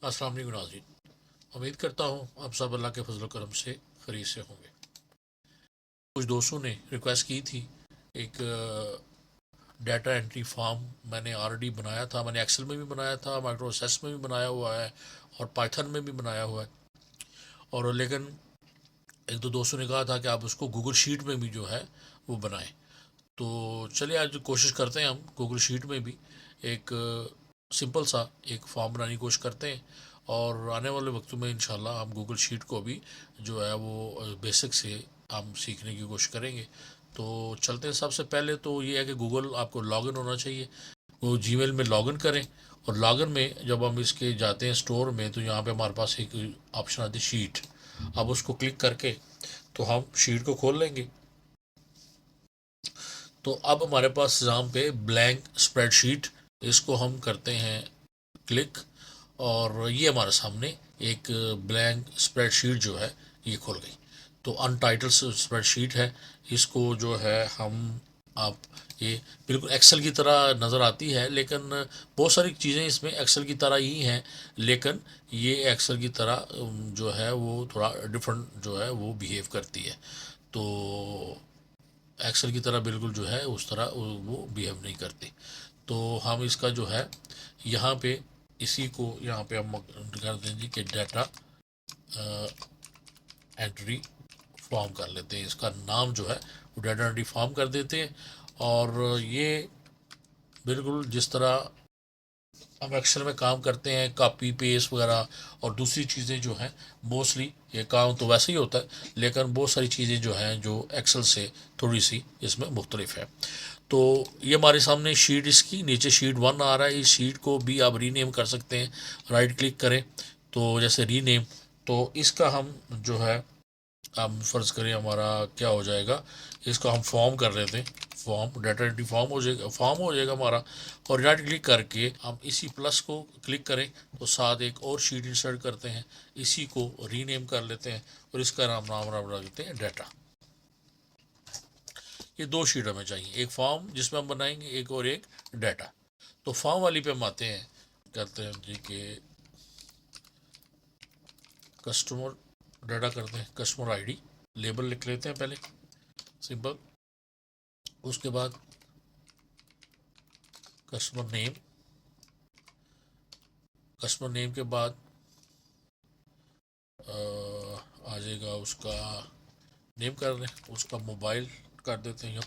अस्सलाम वालेकुम नाज़रीन। उम्मीद करता हूँ आप सब अल्लाह के फजल करम से खरीद से होंगे। कुछ दोस्तों ने रिक्वेस्ट की थी एक डाटा एंट्री फॉर्म। मैंने ऑलरेडी बनाया था, मैंने एक्सेल में भी बनाया था, माइक्रोसॉफ्ट में भी बनाया हुआ है और पाइथन में भी बनाया हुआ है। और लेकिन एक दो दोस्तों ने कहा था कि आप उसको गूगल शीट में भी जो है वो बनाएं। तो चलिए आज कोशिश करते हैं हम गूगल शीट में भी एक सिंपल सा एक फॉर्म बनाने की कोशिश करते हैं। और आने वाले वक्तों में इंशाल्लाह हम गूगल शीट को भी जो है वो बेसिक से हम सीखने की कोशिश करेंगे। तो चलते हैं। सबसे पहले तो ये है कि गूगल आपको लॉगिन होना चाहिए। वो जीमेल में लॉगिन करें और लॉगिन में जब हम इसके जाते हैं स्टोर में तो यहाँ पे हमारे पास एक ऑप्शन आती है शीट। अब उसको क्लिक करके तो हम शीट को खोल लेंगे। तो अब हमारे पास यहाँ पे ब्लैंक स्प्रेडशीट, इसको हम करते हैं क्लिक और ये हमारे सामने एक ब्लैंक स्प्रेडशीट जो है ये खुल गई। तो अनटाइटल स्प्रेडशीट है। इसको जो है हम आप ये बिल्कुल एक्सेल की तरह नज़र आती है, लेकिन बहुत सारी चीज़ें इसमें एक्सेल की तरह ही हैं, लेकिन ये एक्सेल की तरह जो है वो थोड़ा डिफरेंट जो है वो बिहेव करती है। तो एक्सेल की तरह बिल्कुल जो है उस तरह वो बिहेव नहीं करती। तो हम इसका जो है यहाँ पे इसी को यहाँ पे हम कर देंगे कि डाटा एंट्री फॉर्म कर लेते हैं। इसका नाम जो है वो डाटा एंट्री फॉर्म कर देते हैं। और ये बिल्कुल जिस तरह हम एक्सेल में काम करते हैं कॉपी पेस्ट वगैरह और दूसरी चीज़ें जो हैं, मोस्टली ये काम तो वैसे ही होता है, लेकिन बहुत सारी चीज़ें जो हैं जो एक्सेल से थोड़ी सी इसमें मुख्तलिफ है। तो ये हमारे सामने शीट, इसकी नीचे शीट 1 आ रहा है। इस शीट को भी आप रीनेम कर सकते हैं। राइट क्लिक करें तो जैसे रीनेम, तो इसका हम जो है हम फ़र्ज़ करें हमारा क्या हो जाएगा, इसको हम फॉर्म कर लेते हैं। फॉर्म डाटा एंट्री फॉर्म हो जाएगा हमारा। और राइट क्लिक करके हम इसी प्लस को क्लिक करें तो साथ एक और शीट इंसर्ट करते हैं। इसी को रीनेम कर लेते हैं और इसका नाम रख देते हैं डाटा। ये दो शीट हमें चाहिए, एक फॉर्म जिसमें हम बनाएंगे, एक और एक डाटा। तो फॉर्म वाली पे हम आते हैं, करते हैं जी के कस्टमर डाटा करते हैं, कस्टमर आईडी लेबल लिख लेते हैं पहले, सिंपल। उसके बाद कस्टमर नेम, कस्टमर नेम के बाद आ जाएगा उसका नेम कर दें, उसका मोबाइल कर देते हैं या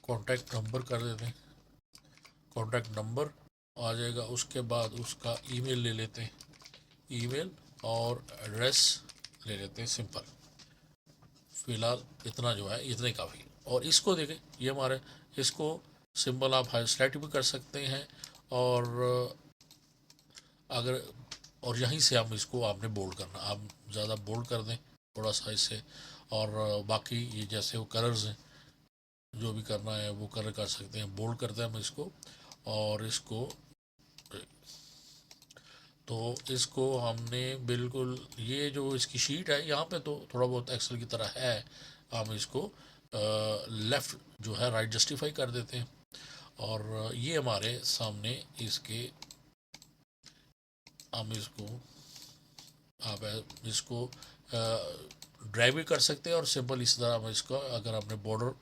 कॉन्टैक्ट नंबर कर देते हैं, कॉन्टैक्ट नंबर आ जाएगा। उसके बाद उसका ईमेल ले लेते हैं, ईमेल और एड्रेस ले लेते हैं, सिंपल। फ़िलहाल इतना जो है इतने काफ़ी। और इसको देखें, ये हमारे इसको सिंपल आप हाईलाइट भी कर सकते हैं। और अगर और यहीं से हम इसको आपने बोल्ड करना, आप ज़्यादा बोल्ड कर दें थोड़ा सा इससे। और बाकी ये जैसे वो कलर्स हैं, जो भी करना है वो कलर कर सकते हैं, बोल्ड करते हैं हम इसको। और इसको तो इसको हमने बिल्कुल, ये जो इसकी शीट है यहाँ पे तो थोड़ा बहुत एक्सेल की तरह है। हम इसको लेफ़्ट जो है राइट जस्टिफाई कर देते हैं। और ये हमारे सामने इसके, हम इसको आप इसको ड्राइव भी कर सकते हैं और सिंपल इस तरह हम इसको, अगर आपने बॉर्डर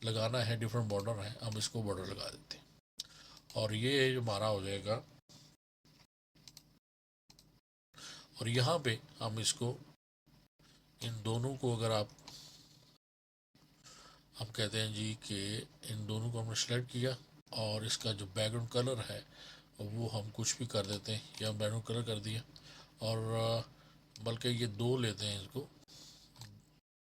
लगाना है, डिफरेंट बॉर्डर है, हम इसको बॉर्डर लगा देते हैं और ये जो हमारा हो जाएगा। और यहाँ पे हम इसको इन दोनों को, अगर आप हम कहते हैं जी कि इन दोनों को हमने सेलेक्ट किया और इसका जो बैकग्राउंड कलर है वो हम कुछ भी कर देते हैं, या बैकग्राउंड कलर कर दिया। और बल्कि ये दो लेते हैं, इसको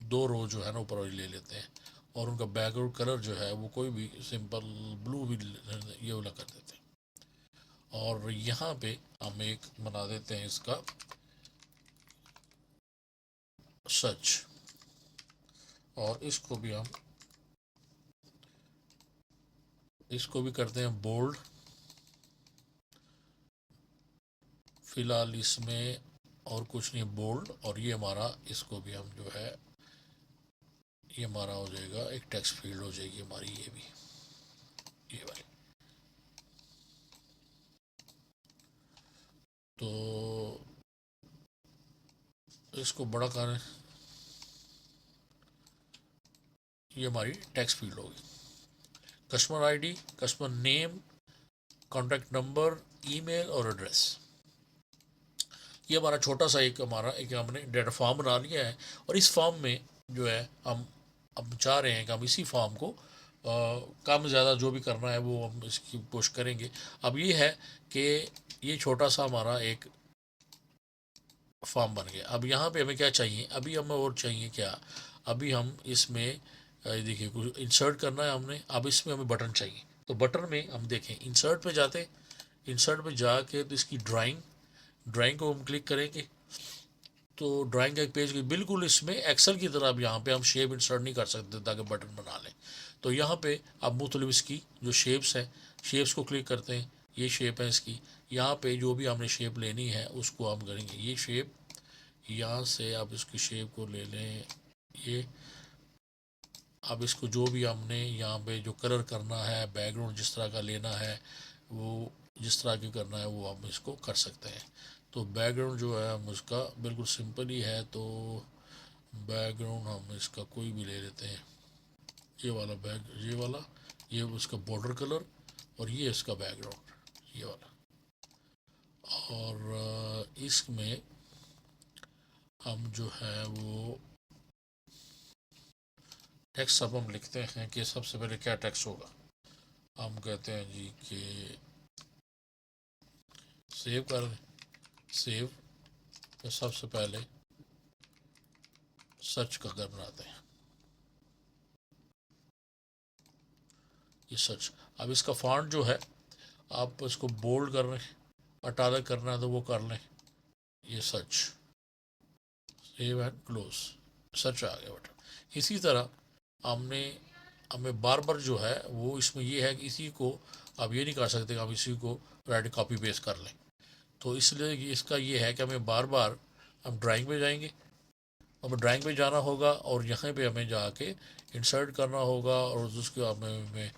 दो रो जो है ना ऊपर वाली ले लेते हैं और उनका बैकग्राउंड कलर जो है वो कोई भी सिंपल ब्लू भी ये वाला कर देते हैं। और यहाँ पे हम एक बना देते हैं इसका सच, और इसको भी करते हैं बोल्ड। फिलहाल इसमें और कुछ नहीं, बोल्ड। और ये हमारा, इसको भी हम जो है, ये हमारा हो जाएगा एक टेक्स्ट फील्ड हो जाएगी हमारी, ये भी, ये वाली। तो इसको बड़ा करें, ये हमारी टेक्स्ट फील्ड होगी। Customer ID, customer name, contact number, email और एड्रेस। ये हमारा छोटा सा एक हमने डेटा फॉर्म बना लिया है। और इस फॉर्म में जो है हम अब चाह रहे हैं कि हम इसी फॉर्म को कम ज़्यादा जो भी करना है वो हम इसकी पुश करेंगे। अब ये है कि ये छोटा सा हमारा एक फॉर्म बन गया। अब यहाँ पे हमें क्या चाहिए, अभी हमें और चाहिए क्या, अभी हम इसमें देखिए कुछ इंसर्ट करना है हमने। अब इसमें हमें बटन चाहिए, तो बटन में हम देखें इंसर्ट पे जाते, इंसर्ट पे जाके तो इसकी ड्राइंग को हम क्लिक करेंगे तो ड्राइंग का एक पेज बिल्कुल इसमें एक्सेल की तरह। अब यहाँ पे हम शेप इंसर्ट नहीं कर सकते ताकि बटन बना लें। तो यहाँ पे अब मुख्तलिफ इसकी जो शेप्स हैं, शेप्स को क्लिक करते हैं, ये शेप है इसकी। यहाँ पे जो भी हमने शेप लेनी है उसको हम करेंगे, ये शेप यहाँ से आप इसकी शेप को ले लें ये। अब इसको जो भी हमने यहाँ पे जो कलर करना है, बैकग्राउंड जिस तरह का लेना है, वो जिस तरह की करना है वो हम इसको कर सकते हैं। तो बैकग्राउंड जो है हम उसका बिल्कुल सिंपल ही है, तो बैकग्राउंड हम इसका कोई भी ले लेते हैं, ये वाला ये वाला, ये उसका बॉर्डर कलर और ये इसका बैकग्राउंड ये वाला। और इसमें हम जो है वो टेक्स्ट अब हम लिखते हैं कि सबसे पहले क्या टेक्स्ट होगा। हम कहते हैं जी कि सेव कर दें, सेव। तो सबसे पहले सर्च का कर बनाते हैं, ये सर्च। अब इसका फॉन्ट जो है आप इसको बोल्ड कर लें, अटालिक करना है तो वो कर लें, ये search, save and close, search आ गया बटन। इसी तरह हमने हमें बार बार जो है वो इसमें ये है कि इसी को आप ये नहीं कर सकते कि आप इसी को राइट कॉपी पेस्ट कर लें। तो इसलिए इसका ये है कि हमें बार बार हम ड्राइंग पे जाएंगे, हमें ड्राइंग पे जाना होगा और यहाँ पे हमें जाके इंसर्ट करना होगा और उसके हमें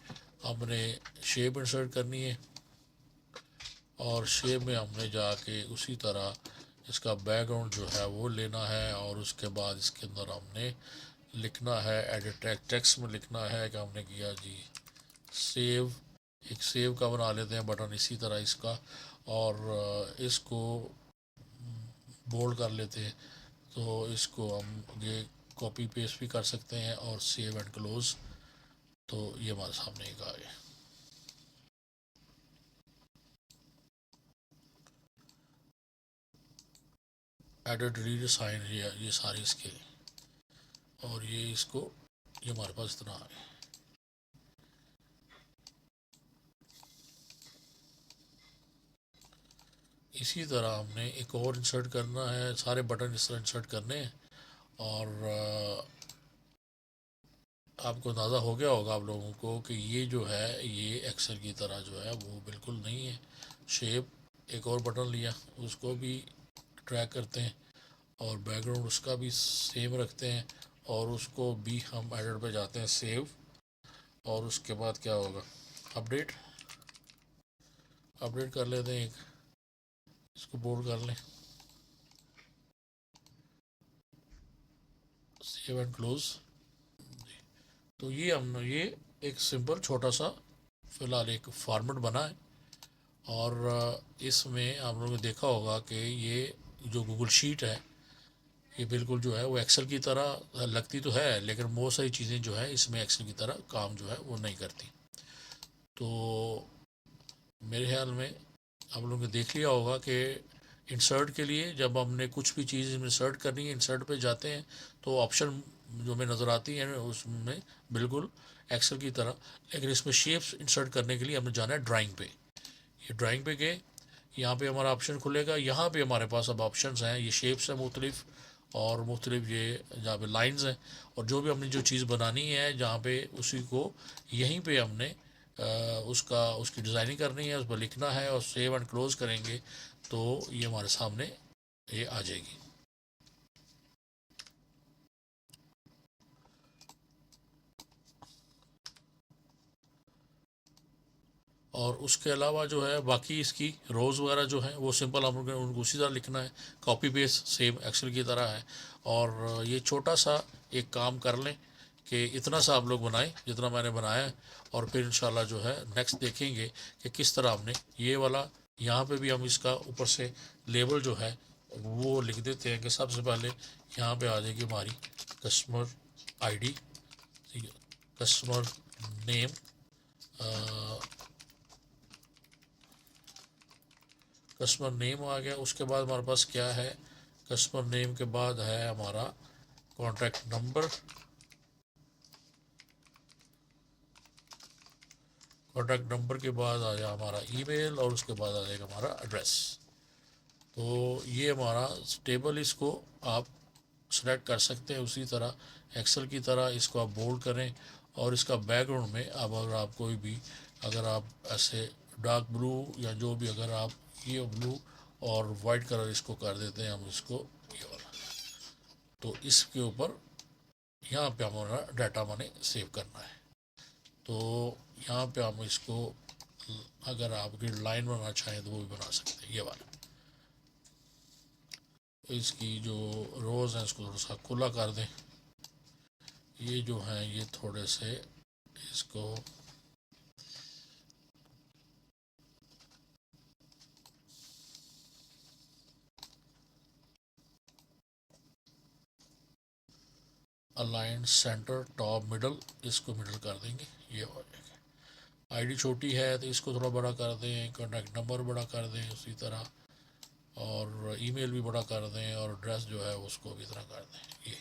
हमने शेप इंसर्ट करनी है और शेप में हमने जाके उसी तरह इसका बैकग्राउंड जो है वो लेना है और उसके बाद इसके अंदर हमने लिखना है एडिट टेक्स्ट में लिखना है कि हमने किया जी सेव। एक सेव का बना लेते हैं बटन इसी तरह इसका, और इसको बोल्ड कर लेते हैं। तो इसको हम ये कॉपी पेस्ट भी कर सकते हैं और सेव एंड क्लोज। तो ये हमारे सामने एक आ गया। एडिट रीड साइन ये सारे इसके, और ये इसको ये हमारे पास इतना आ गया। इसी तरह हमने एक और इंसर्ट करना है, सारे बटन इस तरह इंसर्ट करने हैं। और आपको अंदाज़ा हो गया होगा आप लोगों को कि ये जो है ये एक्सेल की तरह जो है वो बिल्कुल नहीं है। शेप एक और बटन लिया, उसको भी ट्रैक करते हैं और बैकग्राउंड उसका भी सेम रखते हैं और उसको भी हम एडिट पे जाते हैं, सेव। और उसके बाद क्या होगा, अपडेट अपडेट कर लेते हैं, एक इसको बोल्ड कर लें, सेव एंड क्लोज। तो ये हम ये एक सिंपल छोटा सा फ़िलहाल एक फॉर्मेट बना है। और इसमें आप लोगों ने देखा होगा कि ये जो गूगल शीट है ये बिल्कुल जो है वो एक्सेल की तरह लगती तो है, लेकिन बहुत सारी चीज़ें जो है इसमें एक्सेल की तरह काम जो है वो नहीं करती। तो मेरे ख्याल में आप लोगों ने देख लिया होगा कि इंसर्ट के लिए जब हमने कुछ भी चीज़ इंसर्ट करनी है, इंसर्ट पे जाते हैं तो ऑप्शन जो हमें नज़र आती है उसमें बिल्कुल एक्सेल की तरह। लेकिन इसमें शेप्स इंसर्ट करने के लिए हमने जाना है ड्राइंग पे। ये ड्राइंग पे गए, यहाँ पे हमारा ऑप्शन खुलेगा, यहाँ पे हमारे पास अब ऑप्शंस हैं, ये शेप्स हैं मुख्तलिफ और मुख्तलिफ ये जहाँ पे लाइंस हैं। और जो भी हमने जो चीज़ बनानी है जहाँ पे उसी को यहीं पे हमने उसकी डिज़ाइनिंग करनी है, उस पर लिखना है और सेव एंड क्लोज करेंगे तो ये हमारे सामने ये आ जाएगी। और उसके अलावा जो है बाकी इसकी रोज़ वगैरह जो है वो सिंपल हम लोग उनको उसी तरह लिखना है, कॉपी पेस्ट सेम एक्सेल की तरह है। और ये छोटा सा एक काम कर लें कि इतना सा आप लोग बनाएं जितना मैंने बनाया है, और फिर इंशाल्लाह जो है नेक्स्ट देखेंगे कि किस तरह हमने ये वाला, यहाँ पे भी हम इसका ऊपर से लेबल जो है वो लिख देते हैं कि सबसे पहले यहाँ पे आ जाएगी हमारी कस्टमर आईडी, ठीक है, कस्टमर नेम, कस्टमर नेम आ गया। उसके बाद हमारे पास क्या है, कस्टमर नेम के बाद है हमारा कॉन्टैक्ट नंबर, कॉन्टैक्ट नंबर के बाद आ जाए हमारा ईमेल, और उसके बाद आ जाएगा हमारा एड्रेस। तो ये हमारा टेबल, इसको आप सेलेक्ट कर सकते हैं उसी तरह एक्सेल की तरह, इसको आप बोल्ड करें। और इसका बैकग्राउंड में अब अगर आप कोई भी, अगर आप ऐसे डार्क ब्लू या जो भी, अगर आप ये ब्लू और वाइट कलर इसको कर देते हैं हम इसको ये वाला, तो इसके ऊपर यहाँ पे हमारा डाटा मैंने सेव करना है। तो यहाँ पे हम इसको, अगर आप ग्रिड लाइन बनाना चाहें तो वो भी बना सकते हैं, ये वाला। इसकी जो रोज़ हैं इसको थोड़ा सा खुला कर दें, ये जो हैं ये थोड़े से इसको अलाइन सेंटर टॉप मिडल, इसको मिडल कर देंगे, ये हो जाएगा। आईडी छोटी है तो इसको थोड़ा बड़ा कर दें, कॉन्टैक्ट नंबर बड़ा कर दें उसी तरह, और ईमेल भी बड़ा कर दें, और एड्रेस जो है उसको भी तरह कर दें। ये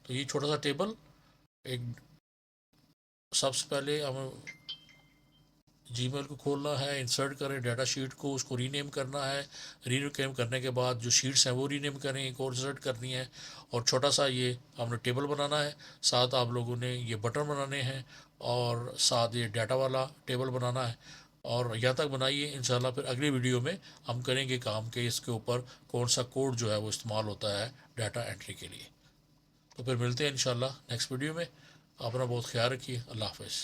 तो ये छोटा सा टेबल एक, सबसे पहले हमें जीमेल को खोलना है, इंसर्ट करें डाटा शीट को, उसको रीनेम करना है। रीनेम करने के बाद जो शीट्स हैं वो रीनेम करें, एक और इंसर्ट करनी है, और छोटा सा ये हमने टेबल बनाना है। साथ आप लोगों ने ये बटन बनाने हैं, और साथ ये डाटा वाला टेबल बनाना है। और यहाँ तक बनाइए, इंशाल्लाह फिर अगली वीडियो में हम करेंगे काम के इसके ऊपर कौन सा कोड जो है वो इस्तेमाल होता है डाटा एंट्री के लिए। तो फिर मिलते हैं इंशाल्लाह नेक्स्ट वीडियो में। अपना बहुत ख्याल रखिए। अल्लाह हाफ़िज़।